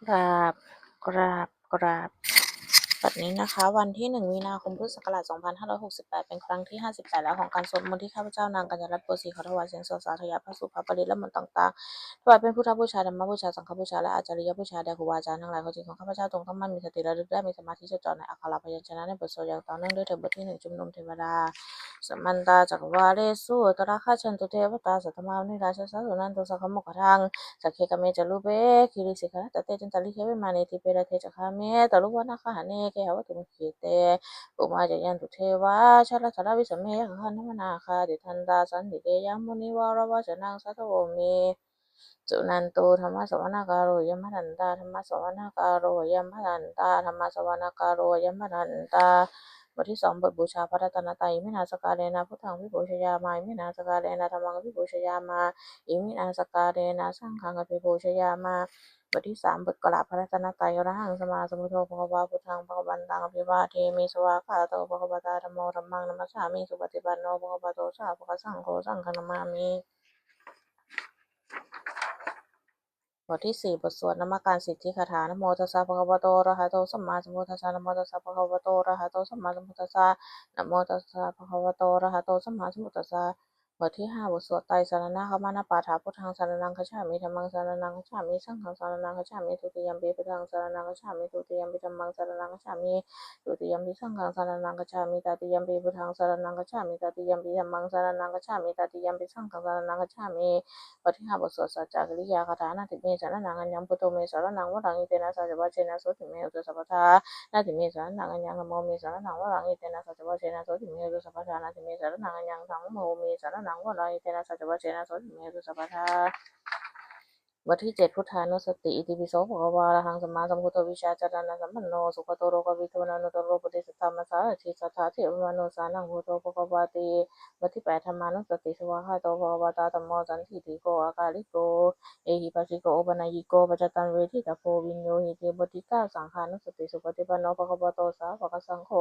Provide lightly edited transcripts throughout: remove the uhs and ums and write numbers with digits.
กราบกราบบัดนี้นะคะวันที่1มีนาคมพุทธศักราช2568เป็นครั้งที่58แล้วของการสวดมนต์ที่ข้าพเจ้านางกัญญารัตน์โพธิ์ศรีขอถวายเสียงสวดสาธยายพระสูตรพระปริตรและมนต์ต่างๆถวายเป็นพุทธบูชาธรรมบูชาสังฆบูชาและอาจาริยบูชาแด่ครูบาอาจารย์ทั้งหลายขอจิตของข้าพเจ้าจงตั้งมั่นมีสติระลึกได้มีสมาธิจดจ่อในอักขระพยัญชนะในบทสวดอย่างต่อเนื่องด้วยเถิดบทที่1ชุมนุมเทวดาสัมมันตาจักรวาเลสุตระคาชันตุเทวตาสัตตมานิราชสาสุนันตุสักขโมกขทัง สักเคกะเมจลูเปคิริสิกะตะเตจันตาลิเคเวมาเนติเประเทจักขาเมตะลุวะนะคะหะเนเกหะวะตุมขีเตอุมาจยันตุเทวาชะละทะละวิสเมยะคะนะมนาคาดิทันตาสันติเกยามุนิวารวะชนังสัตโวเมสุนันโตธรรมสวนาการโรยมหันตาธรรมสวนาการโรยมหันตาธรรมสวนาการโรยมหันตาบทที่2บทบูชาพระรัตนตรัยมินาสการเรนะพุทธังวิบูชยามามินาสการเรนะธรรมังวิบูชยามาอิมินาสการเรนะสังฆังวิบูชยามาบทที่3บทกราบพระรัตนตรัยอรหังสัมมาสัมพุทโธภควาพุทธังภควันตังอภิวาเทมิสวากขาโตภควตาธัมโมธัมมังนัมมัสสามิสุปฏิปันโนภควโตสาวกสังโฆสังฆนามามิบทที่4บทสวดนมัการสิทธิคาถานะโมตัสสะภะคะวะโตอะระหะโตสัมมาสัมพุทธัสสะนะโมตัสสะภะคะวะโตอะระหะโตสัมมาสัมพุทธัสสะนะโมตัสสะภะคะวะโตอะระหะโตสัมมาสัมพุทธัสสะบทที่5บทสวดไตรสรณคมนาปาฐาพุทธังสรณังคัจฉามิธัมมังสรณังคัจฉามิสังฆังสรณังคัจฉามิทุติยัมปิพุทธังสรณังคัจฉามิทุติยัมปิธัมมังสรณังคัจฉามิทุติยัมปิสังฆังสรณังคัจฉามิตติยัมปิพุทธังสรณังคัจฉามิตติยัมปิธัมมังสรณังคัจฉามิตติยัมปิสังฆังสรณังคัจฉามิบทที่5บทสวดสัจจกิริยาคาถานาติเมสรณังอัญญังพุทโธเมสรณังวรังอิเตนะสัจจวัชเชนะโสติเมอุตสัพพทานาติเมสรณังอัญญังธัมโมเมสรณังวรังอิเตนะสัจจวัชเชนะโสติเมอุตสัพพทานาติเมสรณังอัญญังธัมโมเมสรณังวรังอิเตนะสัจจวัชเชนะโสติเมอุตสัพพทาบทที่7พุทธานุสติอิติปิโสภควาอรหังสัมมาสัมพุทโธวิชชาจารณะสัมปันโนสุขโตโรกวิทูนานุตโรปฏิสัทธามัสสาทิสัทธาเทวมโนสานังพุทโธภควาติบทที่8ธรรมานุสติสวากขาโตภควตาธัมโมสันทิฏฐิโกอากาลิโกเอหิปัสสิโกโอปนัยยิโกปัจจตังเวทิตาโพวินโยหิเตบทที่9สังฆานุสติสุปฏิปันโนภควโตสาวกสังโฆ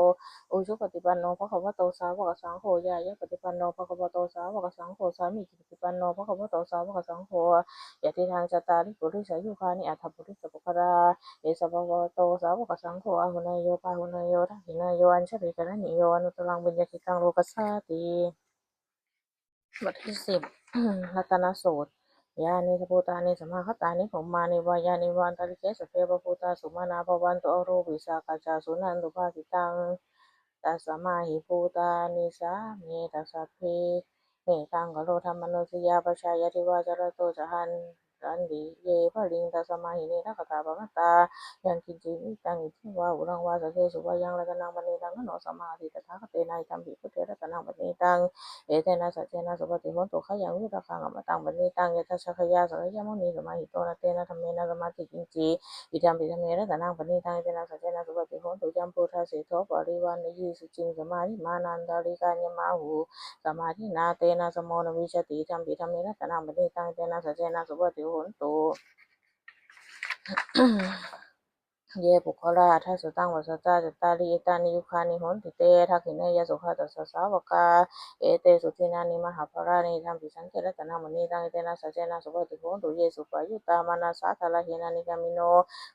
อุชุปฏิปันโนภควโตสาวกสังโฆยายะปฏิปันโนภควโตสาวกสังโฆสามีจิปฏิปันโนภควโตสาวกสังโฆยะติทางจตาริปุริสายุคานิอัฏฐปุริสปุคราเอสภะโตสาวกสังโฆอาหุนายโยปาหุนายโยทักขินายโยอัญชริกรณิโยอนุตตรังบุญญาคิตังโลกัสสาติบทที่10รัตนสูตรยานิสภูตานิสมาคตานิผมมานิวายานิวันตริเกสเปปภูตาสุมานาภวันตุอรูปิสากาจาสุนันตุภาคิตังตัสสมาหิภูตานิสาเมตัสสะเพเมตังกโลธรรมนุสยาปชายติวาจรโตจหันรันดิเยภลิงตัสสมาหิเนทัคตาภวตายังกินจิมิตังอิทิวาอุรังวาสเกสุวายังรัตนังมณีตังนโนสมาธิตถาคเตนะอิตัมปิพุทเทรัตนังมณีตัง เอเตนะสัจเจนะสุปฏิโหนตุขยังวิราคังอมตังบันนิตังยะทัชชคยาสักยมุนีสมาหิโตนะเตนะธรรมเมนะสมาธิกินจีอิทัมปิธรรมเมระตะนังบันนิตังเอเตนะสัจเจนะสุปฏิโหนตุยัมพุทธะเสโทปริวานะยิสุจิงสมาธิมานันตาริกาญมาหูสมาธินาเตนะสมโมนวิชติอิทัมปิธรรมเมระตะนังบันนิตังเอเตนะสัจเจนะสุปฏิโหนตุเยปุคละทัสสตังวัสสะจตาริเอตานิยุคานิโหนติเตทักขิเนยสุขตัสสะสาวกาเอเตสุทินานิมหาภรานิธัมปิสังเกรัตนามณีตังเอเตนะสัจเจนะสุปฏิโหนตุเยสุปยุตตามานาสาทาลาหินานิกามิโน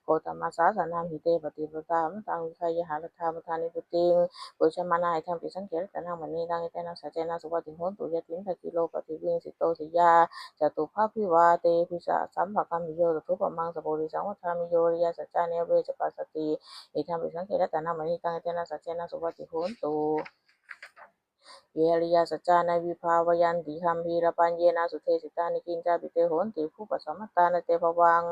โคตมัสสาสนามหิเตปฏิปตามตังวิคายหารัฐาปทานิปุติงปุชมานาอิธัมปิสังเกรัตนามณีตังเอเตนะสัจเจนะสุปฏิโหนตุยตินทกิโลปฏิวิงสิโตสิยาจตุภาพิวาเตปิสะสัมภกัมมิโยตทุปมังสปุริสังวัฏามิโยริยสัจจาเนเวจปัสสติอิทัมปิสังเกรัตนามณีตังเอเตนะสัจเจนะสุปฏิโหนตุเยอริยสัจจานาวิภาวยันติคัมภีรปัญเยนะสุเทสิตานิกินจาปิเตโหนติผู้ปสมัตตานะเตภวัง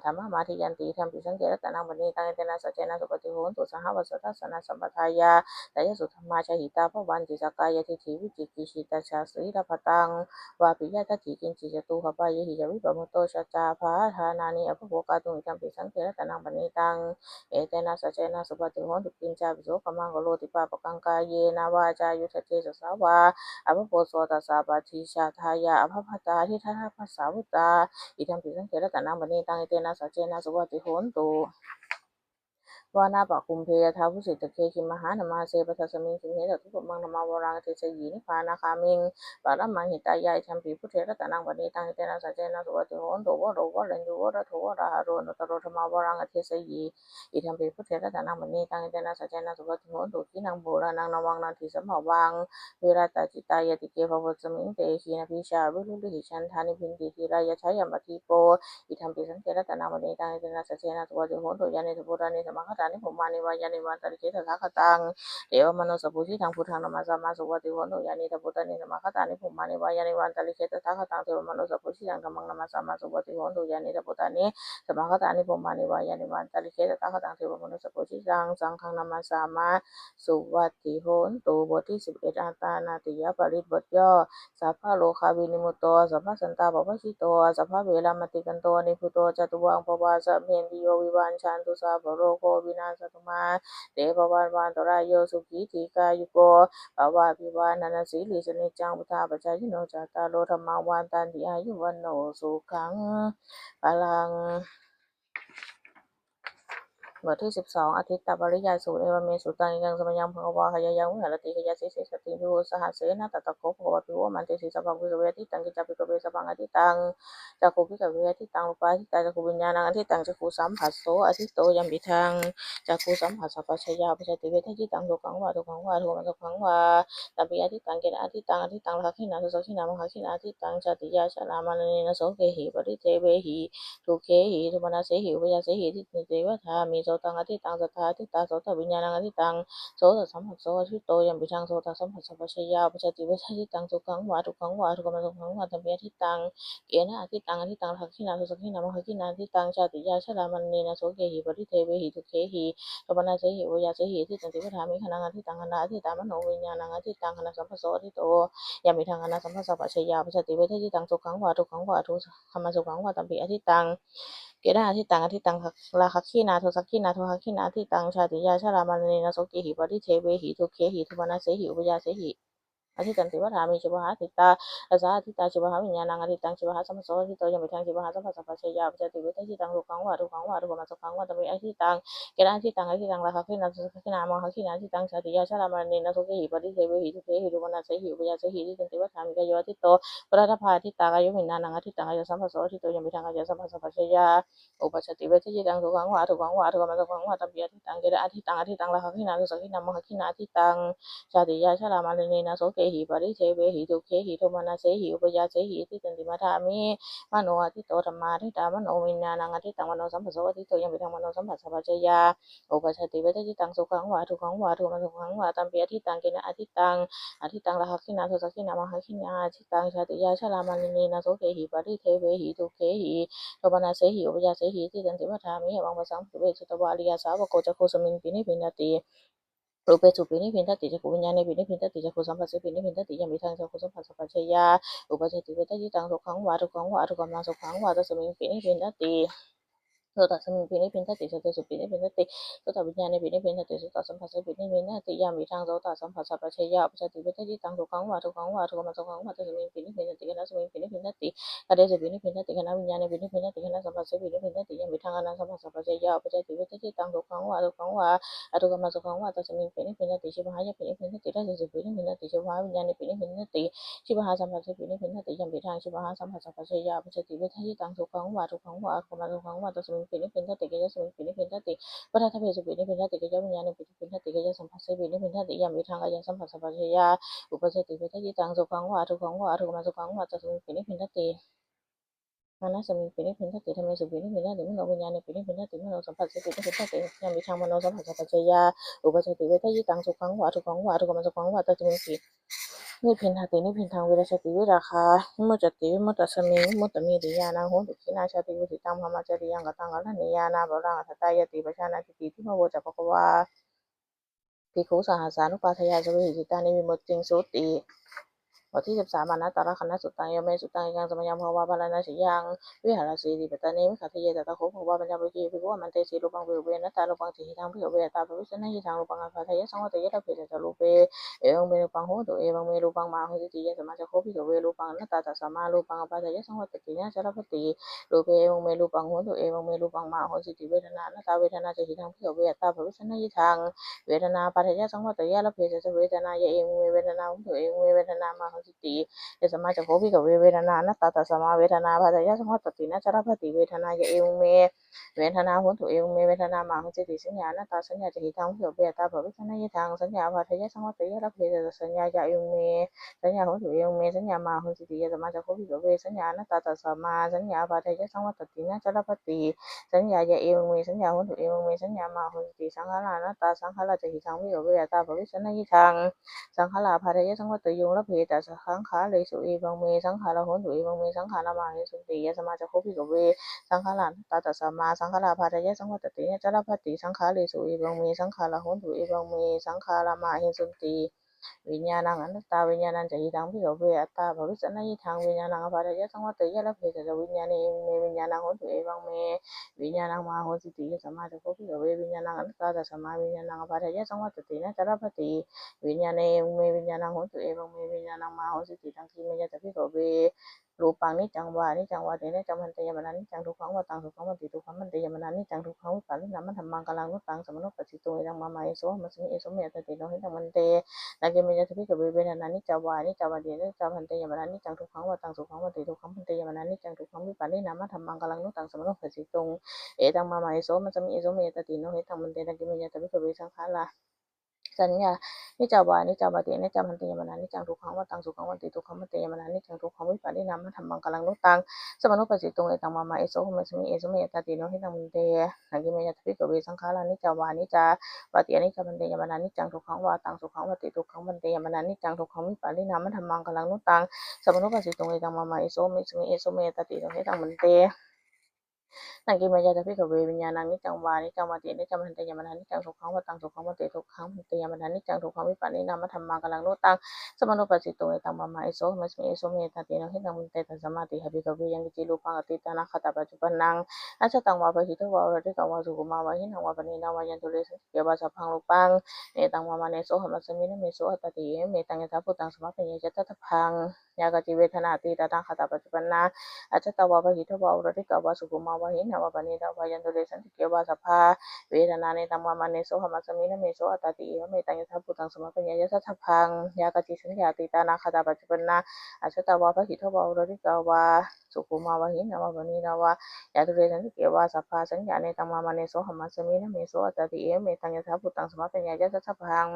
ธรรมมาทิยันติทัมปิสังเกรัตนามณีตังเอเตนะสัจเจนะสุปฏิโหนตุสหวัสสทัสสนะสัมปทายาตายสุธรรมาชหิตาภวันติสกายทิฏฐิวิจิกิชิตาชาสีรพตังวาปิยะทัติกินจิจตุหปายหิจวิปมุตโตชจาภาธานานิอภโภกาตุอิทัมปิสังเกรัตนามณีตังเอเตนะสัจเจนะสุปฏิโหนตุกินจาปิโสกมังกโลติปาปกังกายเยนะวาจายุทธเจสสาวาอภโพโสตัสสะปะทิชาทายาอภพตาทิทัพพสาวุตาอิทัมปิสังเกรัตนามณีตังเอเตนะสัจเจนะสุปฏิโหนตุ วานาปะคุมเพยทาวุสิตเคคิมหานามาเสปัสสมิงสิงเหตทุกมังนามาวรังเทสยีนิพานาคามิงปารัมมังหิตายายชัมปีพุทเทระตานังวันนี้ตังหิเตนะสัจเจนะสุวัติโหนโตวะโรวะเรนยูวะระโทวะระหะโรนตโรธรรมาวรังเทสยีอิทัมปีพุทเทระตานังวันนี้ตังหิเตนะสัจเจนะสุวัติโหนโตขีนังโบรานังนวังนันทิสัมภวังวิรัตจิตายติเกภวสมิงเตหีนพิชาวิรุลิหิชันทานิพินติทีรายชัยมัติโปอิทัมปิสังเกตตนาวันนี้ตังหิเตนะสัจเจนะสุวัติโหนโตยานิทุปุรานิสมังคตานิภูมานิวายานิวันตริเกตถาคตังเทวมโนสปุชิทังพุทธังนามาสัมมาสุวัติโหนโตยานิทุปุตานิสมังคตานิภูมานิวายานิวันตริเกตถาคตังเทวมโนสปุชิทังธัมมังนามาสัมมาสุวัติโหนโตยานิทุปุตานิสมังคตานิภูมานิวายานิวันตริเกตถาคตังเทวมโนสปุชิทังสังฆังนามาสัมมาสุวัติโหนโตบทที่11อัตตานาติยปริตบทย่อสัพพะโลกาวินิมุตโตสัพพะสันตาปปชิโตสัพพะเวรามติกันโตนิพุโตจตุวังปวาสะเพนติโยวิวันชันตุสาภโรโควินาศตุมาเตภวันวันตรายโยสุขีทีกายุโกภวะพิวานันสีลิสนิจังพุทธาปัจจายโนจัตตาโลธรรมาวันตันติอายุวันโนสุขังพลังบทที่12อาทิตตปริยายสูตรเอวเมสุตังยังสมัยยังภควาขยายังวิหารติขยาสิสติวิโหสหัสเสนะตตะโคภควปิโวมันติสิสัพพังวิกเวทิตังกิจปิกเวสัพพังอธิตังจักขุพิกเวทิตังอุปาทิตาจักขุวิญญาณังอธิตังจักขุสัมผัสโสอธิโตยัมปิทังจักขุสัมผัสสัพพชยาปัจจติเวทจิตังทุกขังวาทุกขังวาทุกขังทุกขังวาตัมปิอธิตังเกณะอธิตังอธิตังลักขินาสุขินามหขินาอธิตังชาติยาชนะมานีนะโสเกหิปริเทเวหิทุเคหิทุมนาเสหิอุปยาเสหิทิเตวะธามิโสตังอธิตังสัทธาอธิตาโสตวิญญาณังอธิตังโสตสัมผัสโสอธิโตยัมปิทังโสตสัมผัสสัพพชยาปัจจติเวทจิตังทุกขังวาทุกขังวาทุกขังทุกขังวาตัมปิอธิตังเกณะอธิตังอธิตังลักขินาสุขินามหขินาอธิตังชาติยาชนะมานีนะโสเกหิปริเทเวหิทุเคหิทุมนาเสหิอุปยาเสหิทิเตวะธามิขณังอธิตังขณะอธิตามโนวิญญาณังอธิตังขณะสัมผัสโสอธิโตยัมปิทังขณะสัมผัสสัพพชยาปัจจติเวทจิตังทุกขังวาทุกขังวาทุกขมสุขังวาตัมปิอธิตังเกณะอธิตังอธิตังลาคัคขีนาโทสักขีนาโทคัคขีนาอธิตังชาติยาชรามานีนาโสกิหิปริเทเวหิทุเคหิทุมนาเสหิอุปยาเสหิอธิตันติวะธามิชิวหาทิตาอาสาทิตาชิวหาวิญญาณังอธิตังชิวหาสัมโสทิโตยังไปทางชิวหาสัมปัสสัพพะชยาปัจจติเวทจิตังทุกขังวาทุกขังวาทุกขมัสสขังวาตมิอธิตังเกณะอธิตังอธิตังลาคัคขีนาโทสักขีนามหขีนาอธิตังชาติยาชรามานีนาโสกิหิปริเทเวหิทุเคหิทุมนาเสหิอุปยาเสหิทิตันติวะธามิกายโยทิโตปรัตถาทิตากายวิญญาณังอธิตังอายสัมปัสโสทิโตยังไปทางอายสัมปัสสัพพะชยาอุปชติเวทจิตังทุกขังวาทุกขังวาทุกขมัสสขังวาตมิอธิตังเกณะอธิตังอธิตังลาคัคขีนาโทสักขีนามหขีนาอธิตังชาติยาชรามานีนาโสเกหิปริเทเวหิทุเคหิโทมนาเสหิอุปยาเสหิทิตันติมาธามิมโนอธิโตธรรมาทิตามโนวิญญาณังอธิตังมโนสัมปโสอธิโตยังไปทางมโนสัมปัสสะปัจจยาอุปชติเวทจิตังสุขังวาทุกขังวาทุกขมสุขังวาตัมปีอธิตังเกณะอธิตังละหักขินาโทสักขินามหขินาอธิตังชาติยาชรามานีนาโสเกหิปริเทเวหิทุเคหิโทมนาเสหิอุปยาเสหิทิตันติมาธามิวังปะสังสุเวชตวาริยาสาวโกจักโคสมิงปินิปินติรูปสุปินิพินทติจักขุวิญญาณปินิพินทติจักขุสัมผัสสปินิพินทติยังมีทางจักขุสัมผัสสัพพัญชยาอุปชติเวทจิตังทุกขังวาทุกขังวาทุกขมังสุขังวาตัสมิงปินิพินทติโสตสมิงปินิพินทติโสตสุปินิพินทติโสตวิญญาณปินิพินทติโสตสัมผัสสปินิพินทติยังมีทางโสตสัมผัสสัพพัญชยาอุปชติเวทจิตังทุกขังวาทุกขังวาทุกขมังสุขังวาตัสมิงปินิพินทติคณะสมิงปินิพินทติคเดสปินิพินทติคณะวิญญาณปินิพินทติคณะสัมผัสสปินิพินทติยังมีทางอนันตสัมผัสสัพพัญชยาอุปชติเวทจิตังทุกขังวาทุกขังวาอทุกขมังสุขังวาตัสมิงปินิพินทติชิบหายปินิพินทติราชสุปินิพินทติชิบหายวิญญาณปินิพินทติชิบหาสัมผัสสปินิพินทติยังมีทางชิบหาสัมผัสสัพพัญชยาอุปชติเวทจิตังทุกขังวาทุกขังวาอทุกขมังสุขังวาตัสมิงปินิพินทติกิจสมิงปินิพินทติปทัทถเวสุปินิพินทติกิจวิญญาณปินิพินทติกิจสัมผัสสปินิพินทติยังมีทางกายสัมผัสสัพพัญชยาอุปชติเวทจิตังทุกขังวาทุกขังวาอทุกขมังสุขังวาตัสมิงปินิพินทติมนัสมิงปินิพินทติธรรมสุปินิพินทติมโนวิญญาณปินิพินทติมโนสัมผัสสปินิพินทติยังมีทางมโนสัมผัสสัพพัญชยาอุปชติเวทจิตังทุกขังวาทุกขังวาอทุกขมังสุขังวาตัสมิงปินิพินทตินิพินทางวิราชติวิราคาวิมุตติวิมุตตสมิงวิมุตตมีริยานังโหตุขินาชาติวิสิตังธรรมจริยังกตังกัลนิยานาบรังอัตตายติปชานาติติทิมโวจัปปะวาภิกขุสหัสสานุปัฏฐายาสเวหิจิตานิวิมุตติงสุติ บทที่13อนัตตลกนัสสุตตังยเมสุตตังยังสมัยยังภาวะพลานาชิยังวิหารสีติปตานิมิขัตถิเยตตะโคภวะปัญญาภิกขุภิกขุมันเตสีรูปังภิกขุเวนัตตารูปังสิหิตังภิกขุเวตาภวิสนะหิตังรูปังอัฏฐายะสังวัตยะตะเพจตะรูเปเอวังเมรูปังโหตุเอวังเมรูปังมาหุติยะสมาจโคภิกขุเวรูปังนัตตาตัสสมารูปังอัฏฐายะสังวัตตินะจารพติรูเปเอวังเมรูปังโหตุเอวังเมรูปังมาหุติเวทนานัตตาเวทนาจะหิตังภิกขุเวตาภวิสนะหิตังเวทนาปัฏฐายะสังวัตยะละเพจเวทนายะเอวังเมเวทนาโหตุเอวังเมเวทนามาหุติยสมาจโคภิกขุเวทนานัตตาตัสสมาเวทนาปัฏฐายะสังวัตตินะจารพติเวทนายะเอวังเมเวทนาโหตุเอวังเมเวทนามาหุติสัญญานัตตาสัญญาจะหิตังภิกขุเวตาภวิสนะหิตังสัญญาปัฏฐายะสังวัตยะละเพจสัญญายะเอวังเมสัญญาโหตุเอวังเมสัญญามาหุติยสมาจโคภิกขุเวสัญญานัตตาตัสสมาสัญญาปัฏฐายะสังวัตตินะจารพติสัญญายะเอวังเมสัญญาโหตุเอวังเมสัญญามาหุติสังขารนัตตาสังขารจะหิตังภิกขุเวตาภวิสนะหิตังสังขารภารยะสังวัตโยละเพตสังขาเลสุเอวังเมสังขารโหตุเอวังเมสังขารมาหิสุติยสมาจโคภิกขุเวสังขารนัตตาตัสสมาสังขารภารยะสังวัตตินะจารพติสังขาเลสุเอวังเมสังขารโหตุเอวังเมสังขารมาหิสุติวิญญาณังอนัตตาวิญญาณังจะหิตังภิกขุเวอัตตาภวิสนะหิตังวิญญาณังอภารยะสังวัตยะละเพตวิญญาณเอเมวิญญาณังโหตุเอวังเมวิญญาณังมาโหสิติยสมาจโคภิกขุเววิญญาณังอนัตตาตัสสมาวิญญาณังอภารยะสังวัตตินะจารพติวิญญาณเอเมวิญญาณังโหตุเอวังเมวิญญาณังมาโหสิติตังคีเมยะตภิกขุเวรูปังนิจังวานิจังวาเตนะจังมันเตยมนานิจังทุกขังวตังทุกขังวันติทุกขังมันเตยมนานิจังทุกขังวิปัสสนามันธรรมังกลังนุตังสมนุปัสสิโตเอตังมามาเอโสมัสมิเอโสเมตติโนหิตังมันเตนาเกเมยะตภิกขุเวเวทนานิจังวานิจังวาเตนะจังมันเตยมนานิจังทุกขังวตังทุกขังวันติทุกขังมันเตยมนานิจังทุกขังวิปัสสนามันธรรมังกลังนุตังสมนุปัสสิโตเอตังมามาเอโสมัสมิเอโสเมตติโนหิตังมันเตนาเกเมยะตภิกขุเวสังขาราสัญญานิจจาวานิจจาวาเตนิจจามันเตยมนานิจังทุกขังวัตังสุขังวันติทุกขังมันเตยมนานิจังทุกขังวิปัสสนามันธรรมังกลังนุตังสมนุปัสสิโตเอตังมามาเอโสมัสมิเอโสเมตติโนหิตังมันเตนะกิเมยะทภิกขุเวสังขารานิจจาวานิจจาวาเตนิจจามันเตยมนานิจังทุกขังวาตังสุขังวันติทุกขังมันเตยมนานิจังทุกขังวิปัสสนามันธรรมังกลังนุตังสมนุปัสสิโตเอตังมามาเอโสมัสมิเอโสเมตติโนหิตังมันเตนังกิมายาตภิกขเววิญญาณังนิจังวานิจังวาเตนิจังมันเตยมนานิจังทุกขังวตังทุกขังวันเตทุกขังมันเตยมนานิจังทุกขังวิปัสสนามัทธัมมังกลังโนตังสมโนปัสสิโตเอตังมามาเอโสมัสมิเอโสเมตติโนหิตังมันเตตัสสมาติหภิกขเวยังกิจิรูปังอติตานัคขตาปัจจุบันนังอาชตังวาปะหิตวาอรติกังวาสุขุมาวาหินังวาปณินาวายันตุเรสเกวาสัพพังรูปังเนตังมามาเนโสหมัสมินะเมโสอัตตติเมตังยถาภูตังสมัพเพเยจตัตถพังยากติเวทนาติตานัคขตาปัจจุบันนาอาชตาวาปะหิตวาอรติกังวาสุขุมาวาหินังวาปณินาวายันตุเรสันติเกวาสัพพาเวทนาเนตังมามาเนโสหมัสมินะเมโสอัตตติเมตังยถาภูตังสมัพเพเยจตัตถพังยากติสัญญาติตานัคขตาปัจจุบันนาอาชตาวาปะหิตวาอรติกังวาสุขุมาวาหินังวาปณินาวา ยาตุเรสันติเกวาสัพพาสัญญาเนตังมามาเนโสหัมมัสมินะเมโสอัตตติเอเมตังยถาภูตังสมัพเพญญาสัพพัง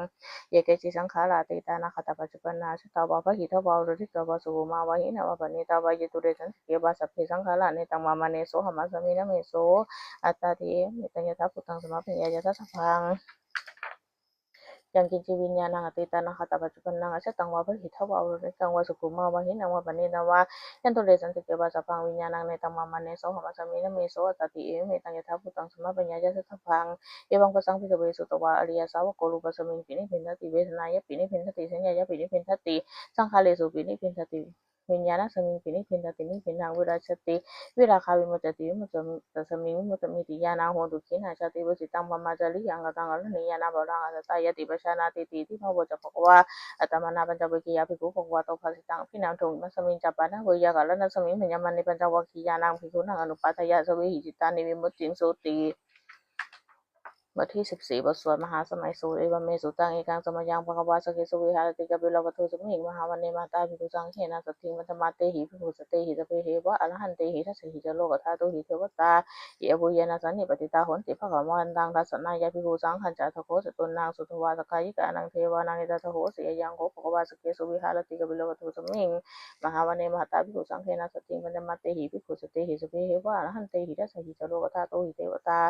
เยเกจิสังขาราติตานาคตาปัจจุบันนาชตาวาภหิทวารุริกวาสุภมาวาหินาวาปณิตาวายตุเรสันติเกวาสัพเพสังขาราเนตังมามาเนโสหัมมัสมินะเมโสอัตตติเอเมตังยถาภูตังสมัพเพญญาสัพพังยังกินจีวิญญาณังอติตานังคตปัจจุบันนังอชตังวาภหิทวาอุริกังวาสุขุมาวาหินังวาปณินาวายันตุเรสันติเกวาสัพพังวิญญาณังในตังมามันเนโสหมัสมินะเมโสอัตติเอเมตังยถาภูตังสมะปัญญายะสัพพังเอวังปะสังพิกเวสุตวาอริยสาวกโกรุปสมิงปินิพินทติเวทนายะปินิพินทติสัญญายะปินิพินทติสังขารเลสุปินิพินทติวิญญาณสมิงปินิพินทตินิพินังวิราชติวิราคาวิมุตติวิมุตตสมิงวิมุตติมิติญาณังโหตุขินาชาติวสิตังปมาจาริยังกตังอรณียานาบารังอัตตายติปชานาติติที่พระวจภควาอัตมานาปัญจวิกิยาภิกขุภควาโตภาสิตังพินังทุงมัสมิงจัปปานะเวยากาลนะสมิงปัญญมันในปัญจวัคคียานังภิกขุนังอนุปัฏฐยะสเวหิจิตานิวิมุตติงโสติบทที่14บทสวดมหาสมัยสูตรเอวเมสุตังเอกังสมยังภควาสเกสวิหารติกบิลวัตถุสมิงมหาวันเนมาตาภิกขุสังเขนะสัตถิงมัตมาเตหิภิกขุสเตหิตเปเหวะอรหันเตหิทัสหิจโลกธาตุหิเทวตาเยบุเยนะสันนิปติตาหนติภคววันตังทัสนายาภิกขุสังขันจาทโคสตุนางสุทวาสกายิกานังเทวานังเอตตโหเสยยังโคภควาสเกสวิหารติกบิลวัตถุสมิงมหาวันเนมหาตาภิกขุสังเขนะสัตถิงมัตมาเตหิภิกขุสเตหิสเปเหวะอรหันเตหิทัสหิจโลกธาตุหิเทวตา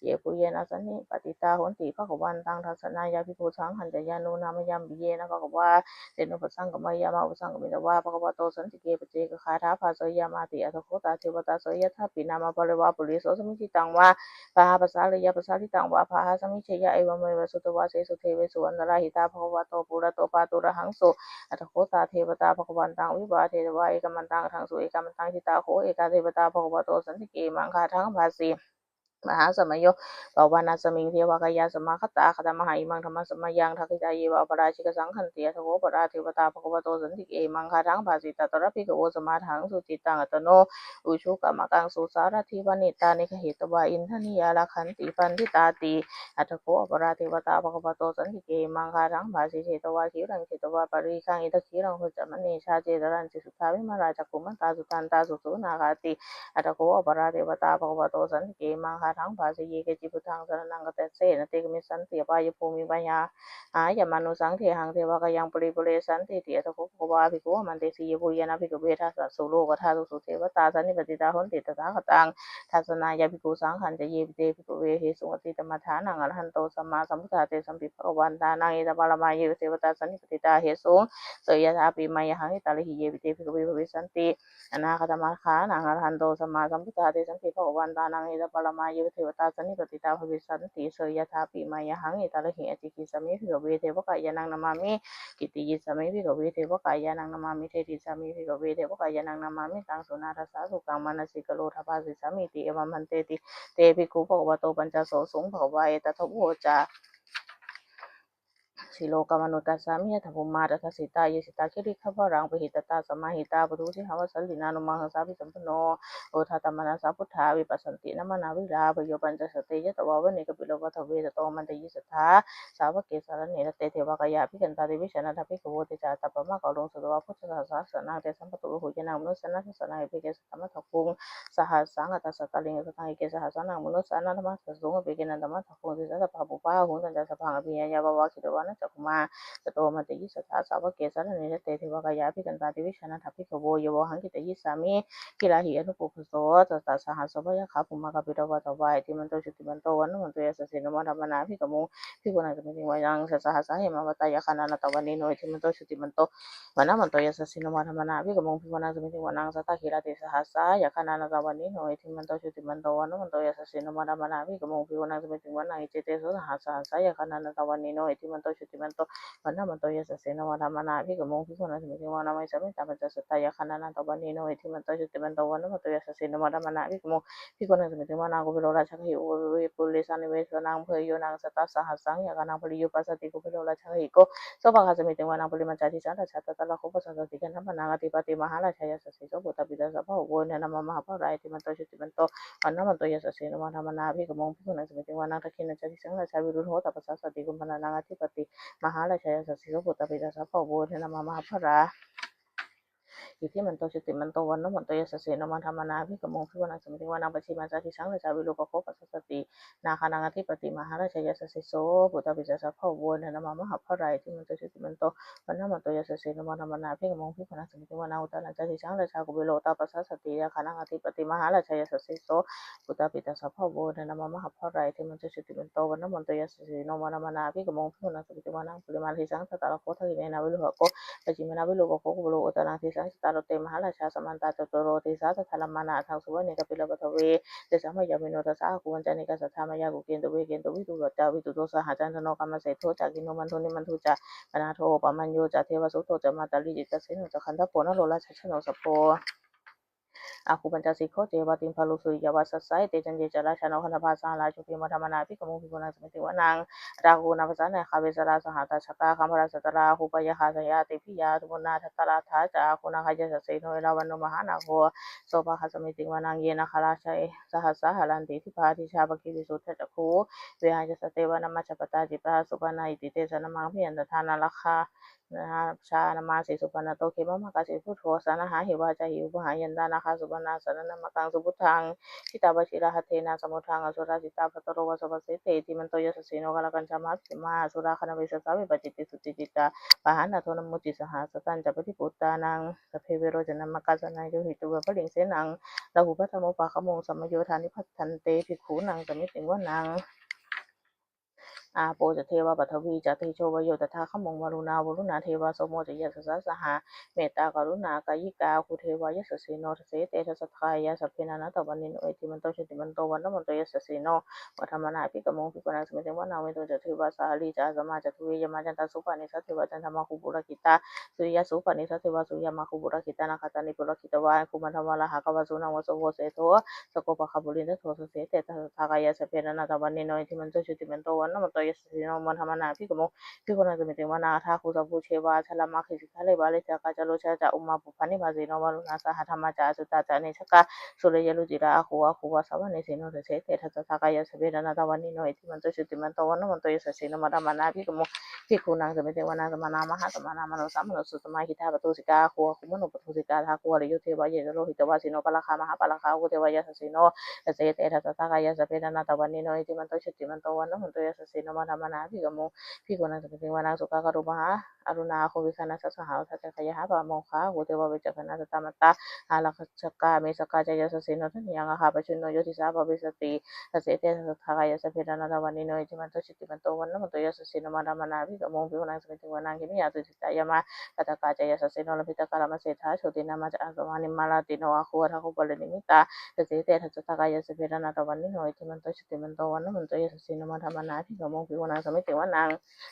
เยปุเยนะสันนิป ฏิตาโหติภคะวันตังทัสสนายาภิกขุสังขันจยานุนามยัมปิเยนะภคะวาเตโนปัสสังกมายามาอุปสังกมิตวาภควโตสันติเกปเจกขาถาภาสยามาติอัตโคตาเทวตาสยทัพปินามาปริวาปุริโสสมิจิตังวาปะหาภาษาเลยยาภาษาทิตังวาภาหาสมิเชยะเอวเมวสุตวาเสสุเทเวสุอันตราหิตาภควโตปุระโตปาตุระหังโสอัตโคตาเทวตาภควันตังวิบาเทวาเอกมันตังทังสุเอกมันตังทิตาโหเอกาเทวตาภควโตสันติเกมังคาทังภาสีมหาสมัยโยปวานาสมิงเทวกายาสมาคตาคตมหาอิมังธรรมสมัยยังทักขิตาเยวปราชิกสังขันเตียทโวปราเทวตาภควโตสันติเกมังคาทังภาสิตตระภิกขโวสมาทังสุจิตังอัตโนอุชุกมกังสุสารทิวนิตานิเหตวาอินทนิยาลคันติปันทิตาติอัตโกปราเทวตาภควโตสันติเกมังคาทังภาสิเทตวาคิรังเทตวาปริคังอิทธิรังหุจมณีชาเจตรันจิสุทาวิมาราจักขุมันตาสุตันตาสุสุนาคาติอัตโกปราเทวตาภควโตสันติเกมังคาทังภาสิเยเกจิพุทธังสรนังกเตเสนติกมิสันติปายภูมิปัญญาหายามานุสังเทหังเทวกยังปริปุเรสันติเตียตโกภควาภิกขุมันเตสียภูยนาภิกขุเวทัสสะสุโลกธาตุสุเทวตาสันนิปติตาหนติตถาคตังทัศนายาภิกขุสังขันจะเยปิเตภิกขุเวหิสุงติตมัฏฐานังอรหันโตสัมมาสัมพุทธาเตสัมปิภควันตานังเอตปารมายเยเทวตาสันนิปติตาเหสุงเสยยถาปิมายหังหิตาลิหิเยปิเตภิกขุเวภวิสันติอนาคตมัคคานังอรหันโตสัมมาสัมพุทธาเตสัมปิภควันตานังเอตปารมายเยเทวตาสันนิปติตาภวิสันติเสยยถาปิมายหังหิตาลิหิอจิกิสมิภิกขุเวเทวกายานังนามามิกิติยิสมิภิกขุเวเทวกายานังนามามิเทติสมิภิกขุเวเทวกายานังนามามิตังสุนาทัสสะสุกังมนสิกโลทภาสิสมิติเอวัมมันเตติเตภิกขุภควโตปัญจโสสงภควาเอตทัพโวจาสิโลกมนุตัสสามิยะถภูมาตัสสิตายสิตาคิริขวรังปหิตตาสมาหิตาปทุสิหาวสัลลินานุมังสาภิสัมปโนโอทัตตมนัสสะพุทธาวิปัสสันตินะมนาวิราปโยปัญจสติยะตวาวเนกปิโลวัฏเวตโตมันตยิสัทธาสาวกเกสารเนรเตเทวกายาภิกันตาติวิชนะทัพพิกโวติจาตัปปะมะกอลงสุตวะพุทธศาสสนังเตสัมปตุหุยนังมนุสนัสสนังเอภิเกสธรรมะทัพพุงสหัสสังอัตตสัตตลิงสตังเอเกสหัสสนังมนุสนันธรรมะสัสสุงเอภิเกนันธรรมะทัพพุงติสัตตะปะปุปะหุนตันจัสสะพังอภิญญาวะวะคิตวานะจักขุมาตโตมันตยิสถาสาวกเกสารเนรเตเทวกายาภิกันตาติวิชนะทัพพิกโวโยวหังกิตยิสามิกิลาหิอนุปุพโสตัสสะสหัสสพยะขาภุมะกปิตวะตวายติมันโตชุติมันโตวันนมันโตยสสินมะธรรมนาภิกขโมภิกขุนังสมิติวายังสหัสสะเหมะวตายะคานานะตวันนิโนติมันโตชุติมันโตวันนมันโตยสสินมะธรรมนาภิกขโมภิกขุนังสมิติวานังสัตตะคิราติสหัสสะยะคานานะตวันนิโนติมันโตชุติมันโตวันนมันโตยสสินมะธรรมนาภิกขโมภิกขุนังสมิติวานังอิเจเตสุสหัสสะยะคานานะตวันนิโนติมันโตชุติมันโตวันนมันโตยสสินมะธรรมนาภิกขโมภิกขุนังสมิติวานังอิสมิตาปัจจสัตตะยะคานานะตวันนิโนติมันโตชุติมันโตวันนมันโตยสสินมะธรรมนาภิกขโมภิกขุนังสมิติวานังกุเปโลราชหิโอเวปุริสานิเวสนังเพยโยนังสัตตะสหัสสังยะคานังปริยุปัสสติกุเปโลราชหิโกโสภคสมิติวานังปริมัจจาติสันตชาตตะละโคปสัสสติกันธัมมนังอติปติมหาราชยสัสสิโสปุตตปิตาสัพพะโวเนนะมะมหาภรายติมันโตชุติมันโตวันนมันโตยสสินมะธรรมนาภิกขโมภิกขุนังสมิติวานังทักขิณจติสังราชาวิรุณโหตปัสสสติกุมพนังอธิปติมหาราชยสัสสิโสปุตตปิตาสัพพะโวเนนะมะมหาภรา อิทิมันโตชุติมันโตวันโนมันโตยสเสนมันธรรมนาภิกขโมภิกขุนังสมิติวานังปัจฉิมาจาติสังราชาวิโรปโคปัสสตินาคานังอธิปติมหาราชยสสิโสปุตตปิจสัพพะโวนะนะมะหะภรายที่มันโตชุติมันโตวันโนมันโตยสเสนมันธรรมนาภิกขโมภิกขุนังสมิติวานังอุตตรังจาติสังราชากุเบโลตาปัสสตินาคานังอธิปติมหาราชยสสิโสปุตตปิจสัพพะโวนะนะมะหะภรายที่มันโตชุติมันโตวันโนมันโตยสเสนมันธรรมนาภิกขโมภิกขุนังสมิติวานังปริมาณทิสังสัตตะละโคทักขิเนนะวิโลหะโกปัจฉิมนาวิโลกโคกุเบโลอุตตรังทิสังสัตตะโรเตมหาราชาสมันตาจตุโรติสาสทัลมานาทังสุวรรณิกปิลปัทเวเตสามยามิโนทัสสะกุวันจานิกาสัทธามายากุเกนตุเวเกนตุวิตุโรจาวิตุโตสหจันทโนกรรมเสโทจากิโนมันโทนิมันทุจาปนาโทปมัญโยจาเทวสุโตจามาตาลิจิตเสนจคันทโปนโรราชชโนสโปอาคูปัญจสิกโคเจวติมพาลุสุยาวาสัสไซเตจันเจจาราชานคันธภาสาราชุกิมธรรมนาภิกขโมภิกขุนังสมิติวานังราหูนาภาษาในคาเวสราสหัตชกาคัมภราสตราหูปยาคาสยาติพิยาทุมนาทัตตราธาจาคูนาคายสเสโนเอราวันโนมหานาโคโสภาคสมิติวานังเยนะคาราชัยสหัสสหลันติทิพาทิชาปกิวิสุทธจักขุเวหายสเตวานามัชปตาจิปาสุปนาอิติเตสนมังพิยันตทานาลคานะชานามาสิสุปนาโตเขมะมะกะสิพุทโธสนะหาหิวาจาหิวหายันดานาคาสุปนาสนะนะมะกังสุพุทธังชิตาบชิระหะเทนะสมุทังอสุราจิตาปตโรวะสะปะเสเตติมันโตยสสิโนกะละกัญจมาภิมาสุราคณเวสสาวิปจิตติสุติจิตาปะหานะโทนมุติสหสตันจะปฏิปุตตานังสเพเวโรจนะมะกะสนัยโยหิตุเวปะลิงเสนังลาหุปัตถโมปะคะโมสัมมโยธานิพัตถันเตภิกขุนังสมิติวะนัง อาโปจะเทวปัทวีจะเทโชวโยตถาขมงวรุณาวรุณาเทวาสมโมจะยสสสหาเมตตากรุณากายิกาคุเทวายสสีโนทเสเตทสัทธายาสพเพนานาตวันนิโนเอติมันโตชติมันโตวันนมันโตยสสีโนวัฒมนาภิกมงภิกนาสมิเตวนาเวโตจะเทวาสาลีจะสมาจะทุเยมาจันตสุปานิสัตเทวจันทมาคุบุรกิตาสุริยสุปานิสัตเทวสุริยมาคุบุรกิตานาคตานิปุรกิตวาคุมันธรรมลาหากวาสุนังวสโวเสโทสโกปะคบุรินเตโทสเสเตทสัทธายาสพเพนานาตวันนิโนเอติมันโตชติมันโตวันนมันโตยสสีโนมันธรรมนาภิกมงPicono de Mitimana, Takusa Bucheva, Talamaki, Kalebali, Takajalo, Uma Pupani, Mazino, Nasa, Hatamaja, Tata, Nisaka, Soleilujira, Hua, Savani, the State, Takaya, Sabina, another one in Oitimanto, Shutimanto, one Monto, Sasino, Madamana, Picuna, the Mitimana, the Manama, Hatamana, Samano, Sutamaki, Tusika, Hua, Kumuno, Tusika, Hakua, Yuteba, Yellow, Hitavasino, Palahama, Palaka, whatever Yasasino, the State, Takaya, Sabina, another one in Oitimanto, Shutimanto, one Monto, Sasino, Madamana, Pigamo. Pigona the Piwana Sukaka Rubaha, Aruna, Hovikana Sasaha, Takayahaba, Moka, whatever which another Tamata, Alakaka, Mesaka, Yasasino, Yanga Habachino, Yotisaba, Visati, as it is a Takaya Sapid, another one in Oitimanto, Chitimanto, one of the Yasasino, Madamana, the Moviana, Wanangini, Yama, Kataka, Yasasino, Pitakarama Seta, Shodinama, Azamani Malatino, Huahobalimita, as it is a Takaya Sapid, another one in Oitimanto, Chitimanto, one of the Yasasino, Madamana, the Moviana, Samiti,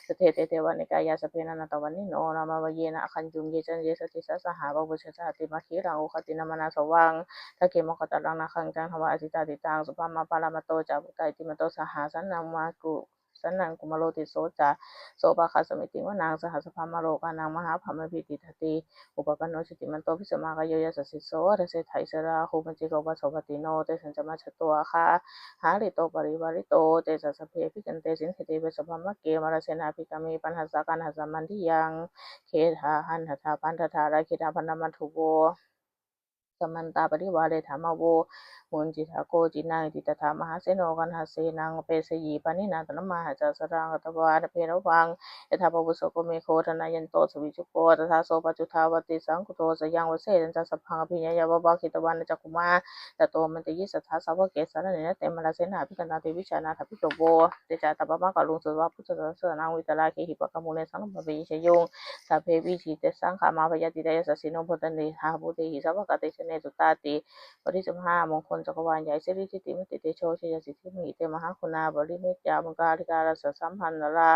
sa tete tewa ni kaya sa pinanatawan ni no na mawayena akan junggi chan yesa tisa sa haba bu sa hati makirang ukati naman nasawang taki mo katalang nakangtang hawa asita ditang so pamapala mato jabuta iti mato sa hasan ng maku sanang kumaloti socha so baka sa miting wanang sa hasa pamalo ka ng mahapamabiti tati upapano si timanto sa mga kayoya sa siso reset haisara humachiko ba sobatino te san sa machatua ka halito pariwarito te sa pepi kante sin hitibe sa pamake marasenapi kami panhasakan hasamandi yang kedha han hatha pandhatara kita panamatubo Samanta pariwale thamavo munji thako jinang ditata mahaseno kan hasenang peseyi panina tanama haja sarang atwa perawang ethapa busoko mekho tanayanto savichuko tatha sopa chuthawati sangkuto sayang wase ta saphang phinya yababa kitwana chakuma tato manteyi satha sawake sarane temala sena apikana devi chana thapitobo techa tabama kalung sawa putra sanang witala ke hipakamune sang babe yong sape biji te sang kama vayati daya sasino bodani habude hisabaka te chene tutati Parijamha mongkon cakrawalaใหญ่ สิริทิติมติเตโชชยสิทธิมหิเตมหาคุณาบริเมตยามกาลิการสสัมพันนรา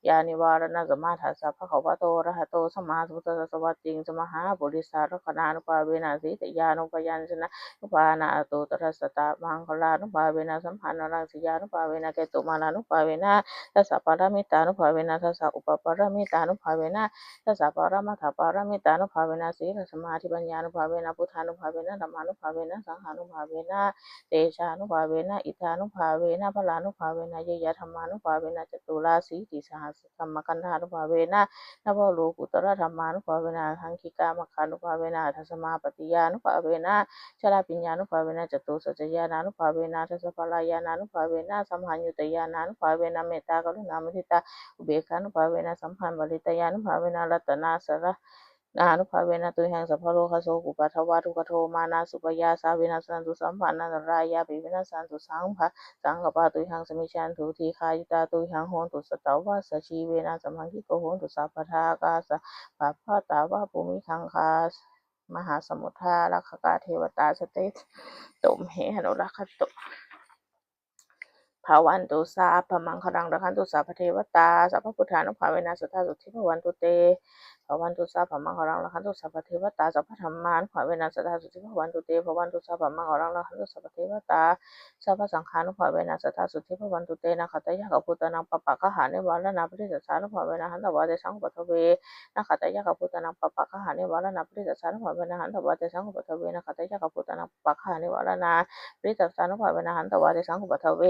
ยานิวารณสมาทัสสะภะคะวะโตอะระหะโตสัมมาสัมพุทธัสสะวัตติงสมหาบุริสารคณานุภาเวนะสีตยานุปยัญชนะนุภานาโตตรัสสตะมังคลานุภาเวนะสัมพันนรังสิยานุภาเวนะเกตุมานานุภาเวนะทัสสะปารมิตานุภาเวนะทัสสะอุปปารมิตานุภาเวนะทัสสะปารมัตถปารมิตานุภาเวนะสีลสมาธิปัญญานุภาเวนะพุทธานุภาเวนะธัมมานุภาเวนะสังฆานุภาเวนะ เตชานุภาเวนะอิทานุภาเวนะพลานุภาเวนะเยยะธรรมานุภาเวนะจตุราสีติสหัสธรรมกันธานุภาเวนะนโวโลกุตระธรรมานุภาเวนะทังคิกามคานุภาเวนะทัสมาปฏิญานุภาเวนะชลาปิญญานุภาเวนะจตุสัจญานานุภาเวนะทัสพลายานานุภาเวนะสัมหัญญุตยานานุภาเวนะเมตตากรุณามุทิตาอุเบกขานุภาเวนะสัมพันธ์บริตยานุภาเวนะรัตนาสระ นานุภาเวนะตุหังสัพพะโลกโสกุปัฏฐวาทุกขโทมานาสุปยาสาวินาสันตุสัมปันนันรายาปิวินาสันตุสังภะสังฆปาตุหังสมิชันตุทีคายุตาตุหังโหนตุสตาวาสชีเวนะสัมหังคิโกโหนตุสัพพทากาสะปัพพะตาวะปุมิคังคามหาสมุทธาลักขกาเทวตาสเตตุมเหหนุรักขตุ ภาวันตุสาพมังคลังรักขันตุสาพเทวตาสัพพพุทธานุภาเวนัสสทธาสุทธิภวันตุเตภวันตุสาพมังคลังรักขันตุสัพพเทวตาสัพพธรรมานุภาเวนัสสทธาสุทธิภวันตุเตภวันตุสาพมังคลังรักขันตุสัพพเทวตาสัพพสังฆานุภาเวนัสสทธาสุทธิภวันตุเตนะขัตยะขพุตตนังปะปะกะหานิวาลนาปริสัสสานุภาเวนะหันตวาเตสังปะทเวนะขัตยะขพุตตนังปะปะกะหานิวาลนาปริสัสสานุภาเวนะหันตวาเตสังปะทเวนะขัตยะขพุตตนังปะปะกะหานิวาลนาปริสัสสานุภาเวนะหันตวาเตสังปะทเว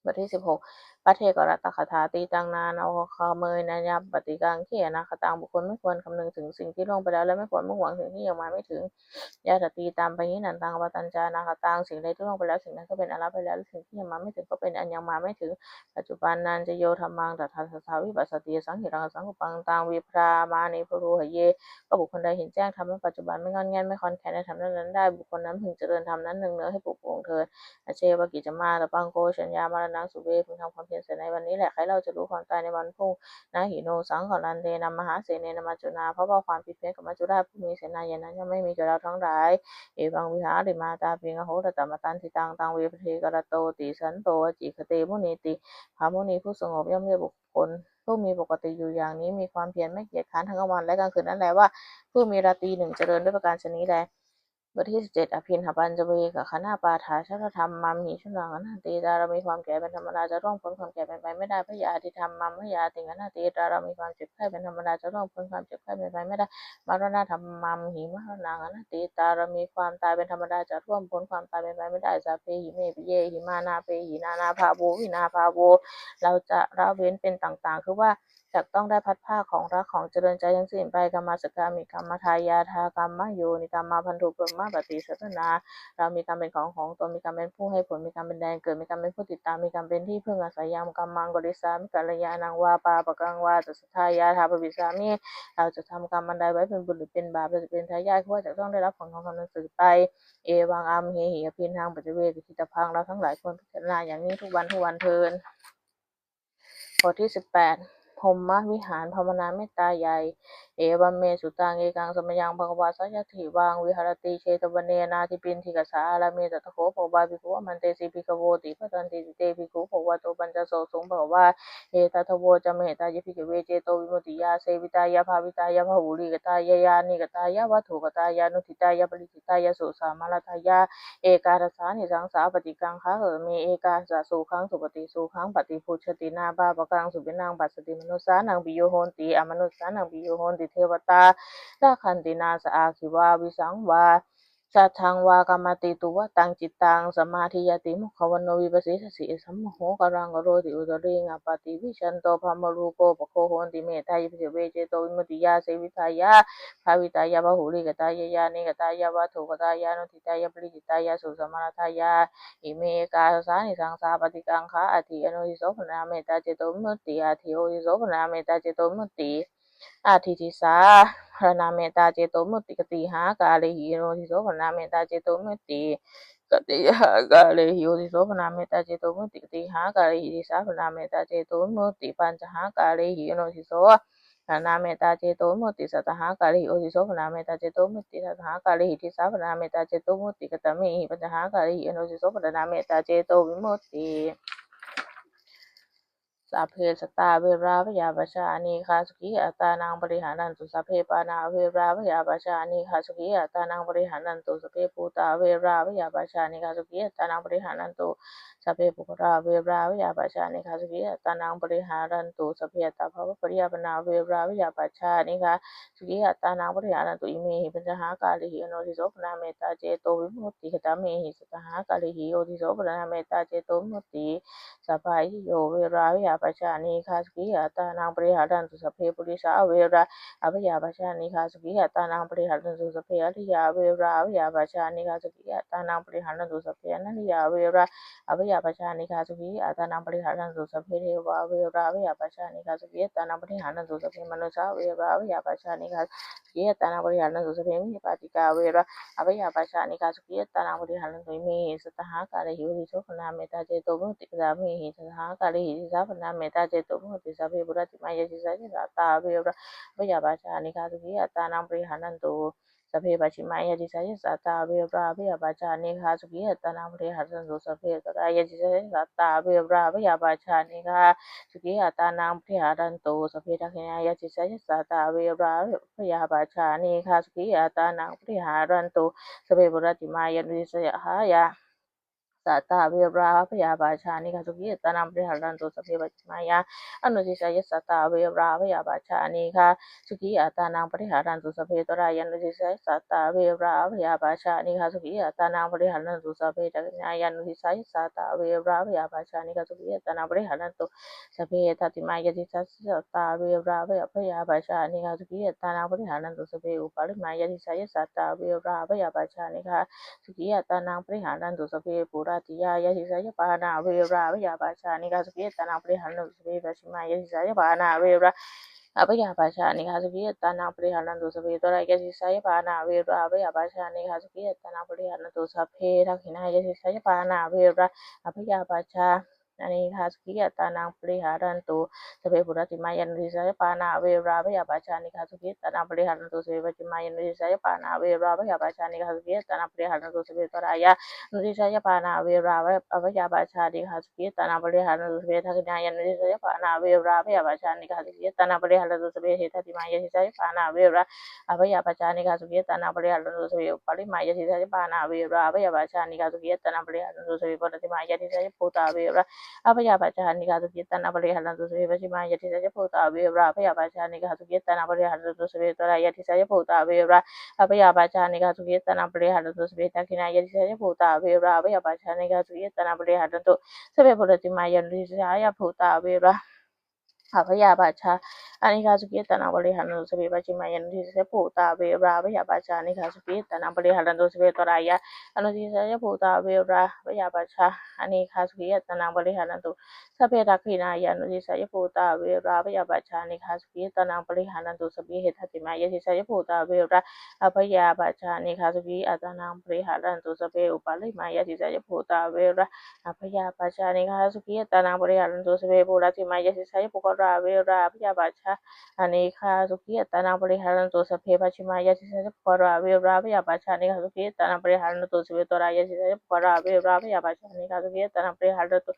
บทที่16พระเทกรัตตคถาตีตังนานาคาเมยนายับปฏิกังเขนาคตังบุคคลไม่ควรคำนึงถึงสิ่งที่ล่วงไปแล้วและไม่ควรมุ่งหวังถึงที่ยังมาไม่ถึงยาตตีตามไปนี้นันตังปตัญจานาคตังสิ่งใดที่ล่วงไปแล้วสิ่งนั้นก็เป็นอรัปไปแล้วและสิ่งที่ยังมาไม่ถึงก็เป็นอันยังมาไม่ถึงปัจจุบันนันจะโยธรรมังตัทธาสสาวิปัสสติสังหิรังสังกุปังตังวิพรามานิพรูหเยก็บุคคลใดเห็นแจ้งธรรมะปัจจุบันไม่งอนแง่นไม่คอนแคนในธรรมนั้นได้บุคคลนั้นพึงเจริญธรรมนั้นเนืองๆให้ปลุกปลงเถิดอาเชวกิจมาตะปังโกชัญญามารณังสุเวพึงทำความเพียร พียรเสร็จในวันนี้แหละใครเราจะรู้ความตายในวันพรุ่งนะหิโนสังขลันเทนะมหาเสเนนะมัจจุนาเพราะว่าความผิดเพี้ยนกับมัจจุราชผู้มีเสนาอย่างนั้นยังไม่มีแก่เราทั้งหลายเอวังวิหาริมาตาปิงโหตตมตันทิตังตังเวปเทกรโตติสันโตวจิคเตมุนีติพระมุนีผู้สงบย่อมเรียกบุคคลผู้มีปกติอยู่อย่างนี้มีความเพียรไม่เกียจคร้านทั้งกลางวันและกลางคืนนั่นแหละว่าผู้มีราตรีหนึ่งเจริญด้วยประการชนี้แลบทที่17อภินหปัญจเวกขณาปาฐาชรธรรมมัมหิชุนังอนันติตาเรามีความแก่เป็นธรรมดาจะร่วงพ้นความแก่เป็นไปไม่ได้พยาธิธรรมมัมพยาติงอนันติตาเรามีความเจ็บไข้เป็นธรรมดาจะร่วงพ้นความเจ็บไข้เป็นไปไม่ได้มรณะธรรมมัมหิมรณังอนันติตาเรามีความตายเป็นธรรมดาจะร่วงพ้นความตายเป็นไปไม่ได้สัพเพหิเมปิเยหิมานาเปหินานาภาโววินาภาโวเราจะละเว้นเป็นต่างๆคือว่าจักต้องได้พัดผ้าของรักของเจริญใจทั้งสิ้นไปกรรมสกามิกรรมทายาทากรรมโยนิกรรมาพันธุปมะปฏิสัตนาเรามีกรรมเป็นของตนมีกรรมเป็นผู้ให้ผลมีกรรมเป็นแดนเกิดมีกรรมเป็นผู้ติดตามมีกรรมเป็นที่พึ่งอาศัยยามกรรมังกริสามิกัลยาณังวาปาปะกังวาตัสทายาทาปวิสามิเราจะทำกรรมอันใดไว้เป็นบุญหรือเป็นบาปเราจะเป็นทายาทว่าจะต้องได้รับผลของคำนั้นสืบไปเอวังอัมเหหิอภินทางปัจเจเวกิทิตพังเราทั้งหลายควรพิจารณาอย่างนี้ทุกวันเทินบทที่18พรหมวิหารภาวนาเมตตาใหญ่เอวัมเมสุตังเอกังสมยังภควาสัยถิวังวิหารติเชตวเนนาทิปินทิกสาอาราเมตตะโขภวาภิกขุมันเตสิภิกขโวติพัตันติเตภิกขุภวโตปัญจโสสงภวาเอตทโวจเมตตายิภิกขเวเจโตวิมุตติยาเสวิตายาภาวิตายาภวุริกตายายานิกตายาวัตถุกตายานุทิตายาปริจิตายาสุสามาลทายาเอกาทสานิสังสาปฏิกังคะเมเอกาสะสุขังสุปฏิสุขังปฏิพุชตินาบาปกังสุวินังปัสสติมนุสานังปิโยโหนติอมนุสานังปิโยโหนติเทวตาลาคันตินาสอาคิวาวิสังวาสัทธังวากรรมติตุวตังจิตตังสมาธิยติมุขวันโนวิปัสสิสิสัมโหกรังกโรติอุตริงอปติวิชันโตภมรูโกปโคโหนติเมตายพิเวเจโตวิมุตติยาเสวิทายาภาวิตายาภหุริกตายายานิกตายาวัตถุกตายานุทิตายาปริจิตายาสุสมาทายาอิเมกาสานิสังสาปฏิกังคะอธิอนุทิโสภนาเมตตาเจโตวิมุตติอธิโอทิโสภนาเมตตาเจโตวิมุตติอาทิติสาพระนาเมตตาเจโตมุตติกติหากาเลหิโนทิโสพระนาเมตตาเจโตมุตติกติหากาเลหิโอทิโสพระนาเมตตาเจโตมุตติกติหากาเลหิติสาพระนาเมตตาเจโตมุตติปัญจหากาเลหิโนทิโสพระนาเมตตาเจโตมุตติสัตหากาเลหิโอทิโสพระนาเมตตาเจโตมุตติสัตหากาเลหิติสาพระนาเมตตาเจโตมุตติกตมิหิปัญจหากาเลหิโนทิโสพระนาเมตตาเจโตวิมุตติสัพเพสัตตาเวราพยาปชานีคาสุขีอัตตานังบริหารันตุสัพเพปานาเวราพยาปชานีคาสุขีอัตตานังบริหารันตุสัพเพภูตาเวราพยาปชานีคาสุขีอัตตานังบริหารันตุสัพเพปุราเวราพยาปชานีคาสุขีอัตตานังบริหารันตุสัพเพอัตตาภวปริยาปนาเวราพยาปชานีคาสุขีอัตตานังบริหารันตุอิเมหิปัญจหากาลิหิอโนทิโสปนาเมตตาเจโตวิมุตติขตาเมหิสัตหากาลิหิโอทิโสปนาเมตตาเจโตวิมุตติสัพพายโยเวราวิยาปชานีคาสกิยาตานังปริหารันตุสัพเพปุริสาเวราอภิยาปชานีคาสกิยาตานังปริหารันตุสัพเพอริยาเวราวิยาปชานีคาสกิยาตานังปริหารันตุสัพเพอนิยาเวราอภิยาปชานีคาสกิยาตานังปริหารันตุสัพเพเทวาเวราวิยาปชานีคาสกิยาตานังปริหารันตุสัพเพมนุสาเวราวิยาปชานีคาสกิยาตานังปริหารันตุสัพเพมิปาติกาเวราอภิยาปชานีคาสกิยาตานังปริหารันตุเมสตหากาลหิวริโสพนาเมตตาเจโตมุติกามิหิสตหากาลหิติสาพนาเมตตาเจโตมุติสัพเพบุรติมายาจิสัจจตาเวระพยาบาชานิคาสุขิอัตตานังปริหานันตุสัพเพปัจฉิมายาจิสัจจตาเวระพยาบาชานิคาสุขิอัตตานังปริหานันตุสัพเพตรายาจิสัจจตาเวระพยาบาชานิคาสุขิอัตตานังปริหานันตุสัพเพทักขินายาจิสัจจตาเวระพยาบาชานิคาสุขิอัตตานังปริหานันตุสัพเพบุรติมายาจิสัจหายาสัตตาเวราพยาบาชานิคาสุขิตานังปริหารันตุสัพเพปัจจมายาอนุทิสายสัตตาเวราพยาบาชานิคาสุขิตานังปริหารันตุสัพเพตรายันุทิสายสัตตาเวราพยาบาชานิคาสุขิตานังปริหารันตุสัพเพจักญายันุทิสายสัตตาเวราพยาบาชานิคาสุขิตานังปริหารันตุสัพเพทัติมายาทิสัตตาเวราพยาบาชานิคาสุขิตานังปริหารันตุสัพเพอุปาลิมายาทิสายสัตตาเวราพยาบาชานิคาสุขิตานังปริหารันตุสัพเพปุราติยายาทิสายปานาเวราพยาบาชานิคาสุขิตานังปริหารันตุสัพเพปัจฉิมายาทิสายปานาเวราอภิยาปชานิคาสุขิตานังปริหารันตุสัพเพตระยะทิสายปานาเวราอภิยาปชานิคาสุขิตานังปริหารันตุสัพเพทักขินายะทิสายปานาเวราอภิยาปชา Anikasukiyatana Priharantu Sabe Puratimayan Rizaya Pana Ave Ravi Abachani Kasukitana Priharantu Sabachimayan Rizaya Pana Ave Ravi Abachani Kasukitana Priharantu Sabetaraya Rizaya Pana Ave Ravi Abachani Kasukitana Priharantu Sabetanayan Rizaya Pana Ave Ravi Abachani Kasukitana Priharantu Sabetatimayan Rizaya Pana Ave Abachani Kasukitana Priharantu Sabepalimaya Rizaya Pana Ave Ravi Abachani Kasukitana Priharantu Sabepatimaya Rizaya Puta Ave Abayabacha Nigazukitana Abarihalan to Savajima Yatisaya Pota Avera, Abayabacha Nigazukitana Abarihalan to Saveta Yatisaya Pota Avera, Abayabacha Nigazukitana Abarihalan to Savetakina Yatisaya Pota Avera, Abayabacha Nigazukitana Abarihalan to Savepolatima Yatisaya Pota Avera. Abayabacha Anikazukitana Abarihalan to Savajima Yatisaya Pota Avera, Abayabacha Nigazukitana Abarihalan to Savetoraya, Anutisaya Pota Avera, Abayabacha Anikazukitana Abarihalan to Sabera Yanusaya Puta Vera Bachani Hasukitana Abarihalan to Sabihatima Yatisaya Puta Vera Abaya Bachani Hasuki Atanam Prihalan to Sabe Upalima Yatisaya Puta Vera Abaya Bachani Hasuki Tanabarihalan to Sabe Puratima Yatisaya Pukara Vera Abaya Bacha Anika Suki Tanabarihalan to Sabe Bachima Yatisaya Pukara Vera Abaya Bachani Hasuki Tanabarihalan to Sabetora Yatisaya Pukara Vera Abaya Bachani Hasuki Tanabarihalan to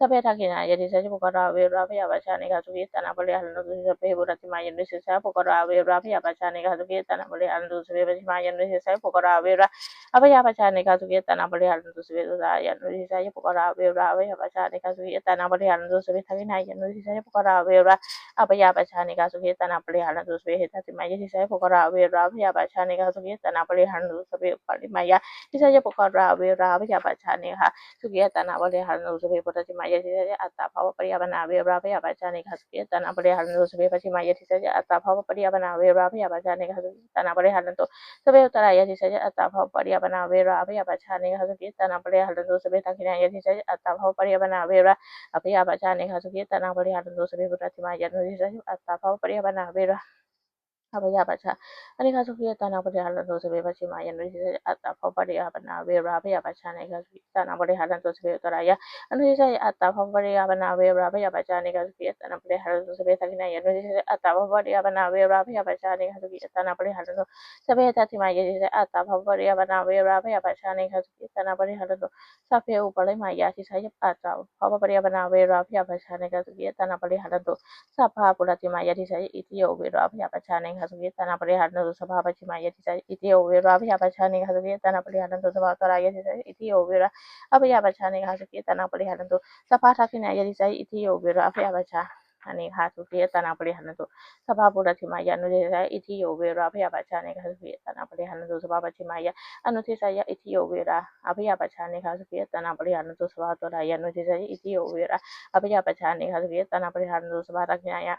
Sabetagina Yadisa Pukara Rabi Abachani Hasuki Tanabali and Sabe Buratima Nisa Pukara Rabi Abachani Hasuki Tanabali and Subima Nisa Pukara Vera Abayabachani Hasuki Tanabali and Subida Nisa Pukara Rabi Abachani Hasuki Tanabali and Subitagina Nisa Pukara Vera Abayabachani Hasuki Tanabali and Subitatima Nisa Pukara Rabi Abachani Hasuki Tanabali and Sabi Palimaya Nisa Pukara Rabi Abachani Sugiyatana Abali Hanu Subi Putati Mayati Ata Papa Pariabana Rabi Abachani Haskitana Abali Hanu Subi Pati Mayati Ata Papa Pariabana Rabi Abachani Haskitana Abali Hanto Subi Utarayati Ata Papa Pariabana Rabi Abachani Haskitana Abali Hanu Subi Takina Yati Ata Papa Pariabana Vera Abi Abachani Haskitana Abali Hanu Subi Putati Mayati Ata Papa Pariabana Vera Abayabacha, Anikasuki Tanabari Halan to Sebachima and at the Popari Abana, Rabi Abachani, Tanabari Halan to Sebetaraya, and he say at the Popari Abana, Rabi Abachani, and a play Halan to Sebetakina, and he say at the Popari Abana, Rabi Abachani, has to be Tanabari Halan to Sebetatima, at the Popari Abana, Rabi Abachani, has to be Tanabari Halan to Safi Upalima Yati Sayap at the Popari Abana, Rabi Abachani, has to be Tanabari Halan to Sapa Pulatima Yati Say Etio, Rabi Abachani. Hasuki Tanapari Hanu Sabachi Mayati Ethiopia Rabi Abachani Hasuki Tanapari Hanu Sabatara Ethiopia Abiyabachani Hasuki Tanapari Hanu Sapataki Nayati Ethiopia Rabi Abacha Hani Hasuki Tanapari Hanu Sabapurati Maya Nudisa Ethiopia Rabi Abachani Hasuki Tanapari Hanu Sabachi Maya Anutisaya Ethiopia Abiyabachani Hasuki Tanapari Hanu Sabatora Yanutisa Ethiopia Abiyabachani Hasuki Tanapari Hanu Sabataki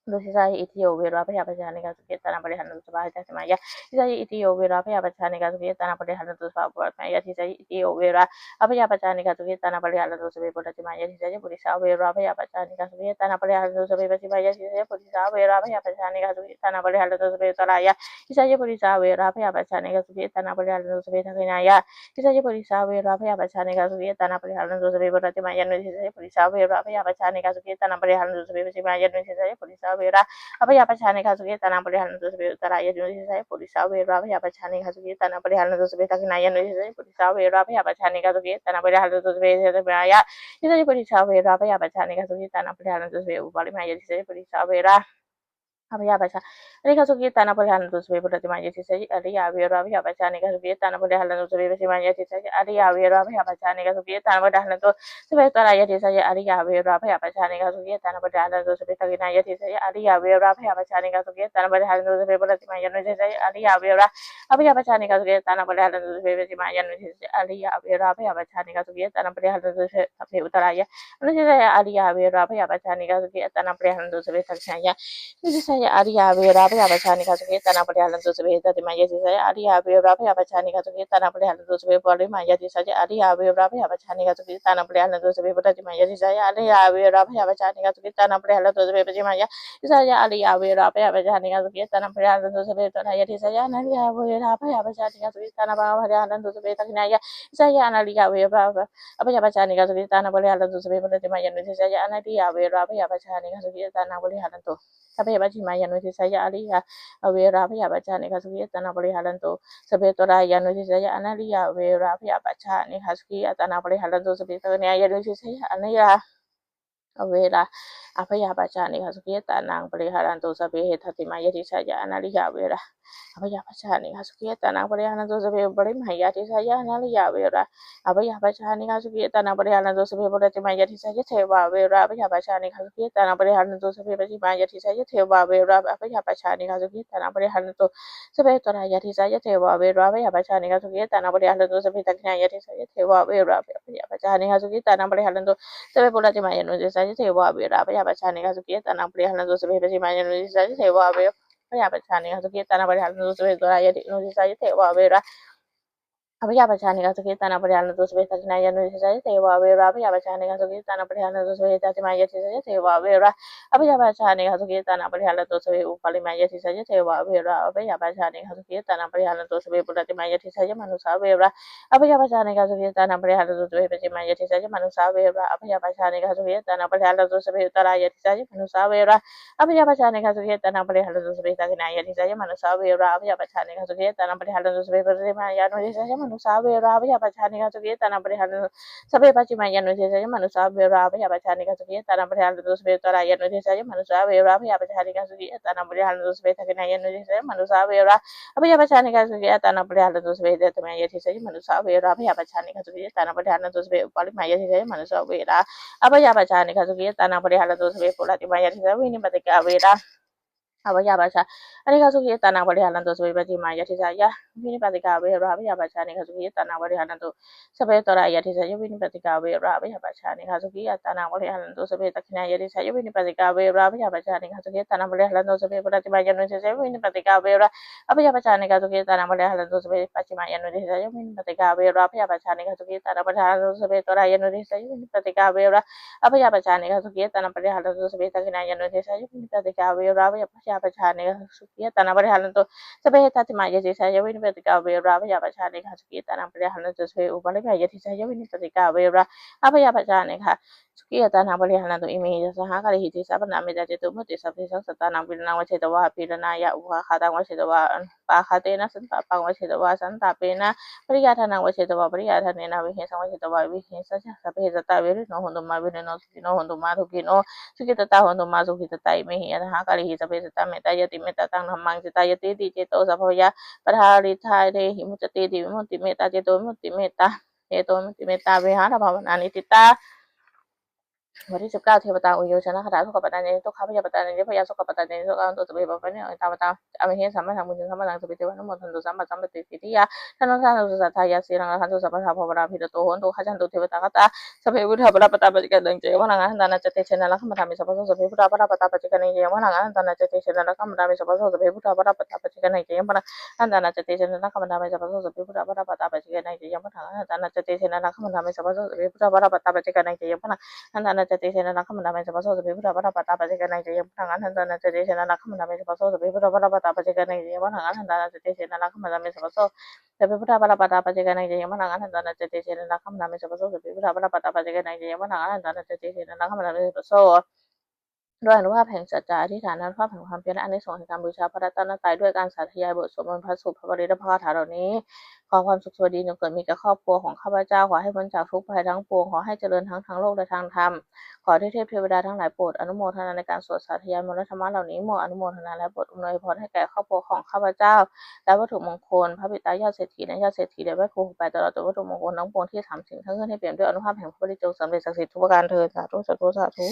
Lucia Ethiopia Rabi Abachani Gazuketana Parihanu Sabatamaya, Isa Ethiopia Rabi Abachani Gazuketana Parihanu Sabaya, Isa Ethiopia Abiyabachani Gazuketana Parihanu Sabatimaya, Isa Purisawe Rabi Abachani Gazuketana Parihanu Sabatimaya, Isa Purisawe Rabi Abachani Gazuketana Parihanu Sabataraya, Isa Purisawe Rabi Abachani Gazuketana Parihanu Sabatamaya, Isa Purisawe Rabi Abachani Gazuketana Parihanu Sabatimaya, Isa Purisawe Rabi Abachani Gazuketana Parihanu Sabatimaya, Isa Purisawe Vera Abaya Kazuki Tana Purihan to the Taraya Purisawe Rabi Abachani Kazuki Tana Purihan to the Takinayan Purisawe Rabi Abachani Kazuki Tana Purihan to the Braya is a Purisawe Rabi Abachani Kazuki Tana Purihan to the Ubalimaya Purisawe Abayabacha. Rikasuki Tanapurhan to Swivel at the Majesty, Aria Ravi Abachani, Tanapurhan to Swivel Majesty, Aria Ravi Abachani, Tanapurhan to Svetara Yatis, Aria Ravi Abachani, Tanapurhan to Svetagina Yatis, Aria Ravi Abachani, Tanapurhan to the Swivel at the Majesty, Aria Vera Abiyabachani, Tanapurhan to the Swivel Majesty, Aria Ravi Abachani, Tanapurhan to the Utaraya, Aria Ravi Abachani, Tanapurhan to Svetagina. saya Arya Vira Bhayabachani Kasuki Tana Padihalan to Sabeta Maya Saya Arya Vira Bhayabachani Kasuki Tana Padihalan to Sabe Body Maya Saya Arya Vira Bhayabachani Kasuki Tana Padihalan to Sabe Body Maya Saya Arya Vira Bhayabachani Kasuki Tana Padihalan to Sabe Maya Saya Arya Vira Bhayabachani Kasuki Tana Padihalan to Sabe Maya Saya Arya Vira Bhayabachani Kasuki Tana Padihalan to Sabe Maya Saya Arya Vira Bhayabachani Kasuki Tana Padihalan to Sabe Body Maya Saya Arya Vira Bhayabachani Kasuki Tana Padihalan to Sabe bachi maya no saya aliya awera bya bacha ne kasuki tana bari halanto sabe tora ya no saya analiya awera bya bacha ne kasuki tana bari halanto sabe tora ya no saya anaya awera apa ya baca ne kasuki tana bari halanto sabe hethati maya saya analiya awera apa ya baca ne kasuki tana bari halanto sabe bari maya saya analiya awera apa ya baca ne kasuki tana bari halanto sabe bari maya saya thewa awera apa ya baca ne kasuki tana bari halanto sabe bari maya saya thewa awera apa ya baca ne kasuki tana bari halanto sabe tora ya saya thewa awera apa ya baca ne kasuki tana bari halanto sabe taknya ya saya thewa awera apa ya baca ne kasuki tana bari halanto sabe bola maya no saya thewa awera apa ya baca ne kasuki tana bari halanto sabe bari maya no saya thewa awera apa ya baca ne kasuki tana bari halanto sabe tora ya no saya thewa awera apa ya baca ne kasuki tana bari halanto sabe taknya ya no saya thewa awera apa ya baca ne kasuki tana bari halanto sabe taknya maya saya thewa awera apa ya baca ne kasuki tana bari halanto sabe upali maya saya thewa awera apa ya baca ne kasuki tana bari halanto sabe bola maya saya manusia awera apa ya baca ne kasuki tana bari halanto sabe bari maya saya manusia awera apa ya baca ne kasuki tana bari halanto sabe tora ya saya manusia awera apa ya baca ne kasuki tana bari halanto sabe taknya ya saya manusia awera apa ya baca ne kasuki tana bari halanto sabe bari maya no saya manusia awera apa ya baca ne kasuki tana bari halanto sabe baca maya no saya manusia awera apa ya baca ne kasuki tana bari halanto sabe tora ya no saya manusia awera apa ya baca ne kasuki tana bari halanto sabe taknya ya no saya manusia awera apa ya baca ne kasuki tana bari halanto sabe taknya ya saya manusia awera apa ya baca ne kasuki tana bari halanto sabe upali maya saya manusia awera apa ya baca ne kasuki tana bari halanto sabe bola maya saya ini batika awera apa ya baca ani kasuki tana bari halanto sabe baca maya saya ini batika awera apa ya baca ne kasuki tana bari halanto sabe tora ya saya ini batika awera apa ya baca ne kasuki tana bari halanto sabe taknya ya saya ini batika awera apa ya baca ne kasuki tana bari halanto sabe bola maya no saya ini batika awera apa ya baca ne kasuki tana bari halanto sabe baca maya no saya ini batika awera apa ya baca ne kasuki tana bari halanto sabe tora ya no saya ini batika awera apa ya baca ne kasuki tana bari halanto sabe taknya ya no saya ini batika awera apa ya baca ne kasuki tana bari halanto sabe tati maya saya ini batika awera apa ya baca ne kasuki tana bari halanto sabe upali maya saya ini batika awera apa ya baca ne suki tana bari halanto imi sa kali hiti sa na me dati tu muti sa pisa sa tana bil na wache wa pila na ya wa khata wache wa pa khate na san pa pa wache wa san ta pe na priya thana wache wa priya thane na vi sa wache wa vi sa sa pe sa ta ve no hondo ma vi no suki no hondo ma suki no suki ta hondo ma suki ta me hi ha kali hi sa pe sa me ta ya ti me ta tang nam mang ta ya ti ti che to sa pho ya parhari thai de hi mu te ti mu ti me ta che to mu ti me ta he to mu ti me ta ve ha na bhavana ni ti ta วันที่19เทวตาอุโยชนะคาถาทุกขปัตตานีทุกขพยาปัตตานีพยาสุขปัตตานีทุกขังตัวสเปปะปะเนี่ยตามตามอเมหิสัมมาสัมพุทธังสัมมาสังสปิเทวะนุโมทันตุสัมมาสัมปติสิทธิยาท่านท่านสุสัทธายาสีรังคันตุสัพพะทาภวราภิรโตโหนตุขจันตุเทวตาคตาสัพเพพุทธะปะปะตาปะจิกันเจวะนังอันตานะจเตเชนะลักขมธามิสัพพะโสสัพเพพุทธะปะปะตาปะจิกันเจวะนังอันตานะจเตเชนะลักขมธามิสัพพะโสสัพเพพุทธะปะปะตาปะจิกันเจวะนังอันตานะจเตเชนะลักขมธามิสัพพะโสสัพเพพุทธะปะปะตาปะจิกันเจวะนังอันตานะจเตเชนะลักขมธามิสัพพะโสสัพเพพุทธะปะปะตาปะจิกันเจวะนัง Handa na jati sena na kamana me sabaso sabi pura para pata pa jika na jaya pangan handa na jati sena na kamana me sabaso sabi pura para pata pa jika na jaya pangan handa na jati sena na kamana me sabaso sabi pura para pata pa jika na jaya pangan handa na jati sena na kamana me sabaso sabi pura para pata pa jika na jaya pangan handa na jati sena na kamana me sabaso ด้วยอนุภาพแห่งสัจจะอธิษฐานอนุภาพแห่งความเพียรและอานิสงส์แห่งการบูชาพระรัตนตรัยด้วยการสาธยายบทสวดมนต์พระสูตรพระบริตรพระคาถาเหล่านี้ขอความสุขสวัสดีจงเกิดมีแก่ครอบครัวของข้าพเจ้าขอให้พ้นจากทุกข์ภัยทั้งปวงขอให้เจริญทั้งทางโลกและทางธรรมขอที่เทพเทวดาทั้งหลายโปรดอนุโมทนาในการสวดสาธยายมนต์และธรรมะเหล่านี้โมอนุโมทนาและโปรดอำนวยพรให้แก่ครอบครัวของข้าพเจ้าและวัตถุมงคลพระบิดาญาติเศรษฐีและญาติเศรษฐีและแม่ครูไปตลอดจนวัตถุมงคลทั้งปวงที่ทำสิ่งทั้งขึ้นให้เปลี่ยนด้วยอนุภาพแห่งพระบริจงสำเร็จศักดิ์สิทธิ์ทุกประการเถิดสาธุสาธุสาธุ